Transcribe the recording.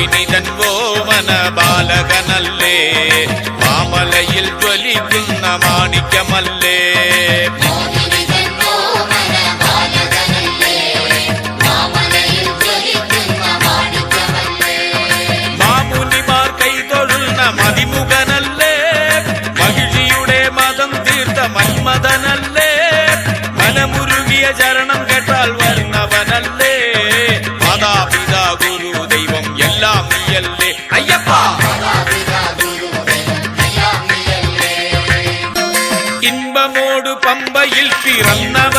മോഹിനിതൻ ഓമന ബാലകനല്ലേ മാമലയിൽ ജ്വലിക്കുന്ന മാണിക്യമല്ലേ മാമുനിമാർ കൈതൊഴുന്ന മതിമുഖനല്ലേ മഹിഷിയുടെ മതം തീർത്ത മന്മഥനല്ലേ മനമുരുകിയ ചരണം കേട്ടാൽ വരുന്നവനല്ലേ മാതാപിതാ ഗുരു ദൈവം എല്ലാം നീയല്ലേ അയ്യപ്പ ഇன்பമോടു പമ്പയിൽ പിറന്നവ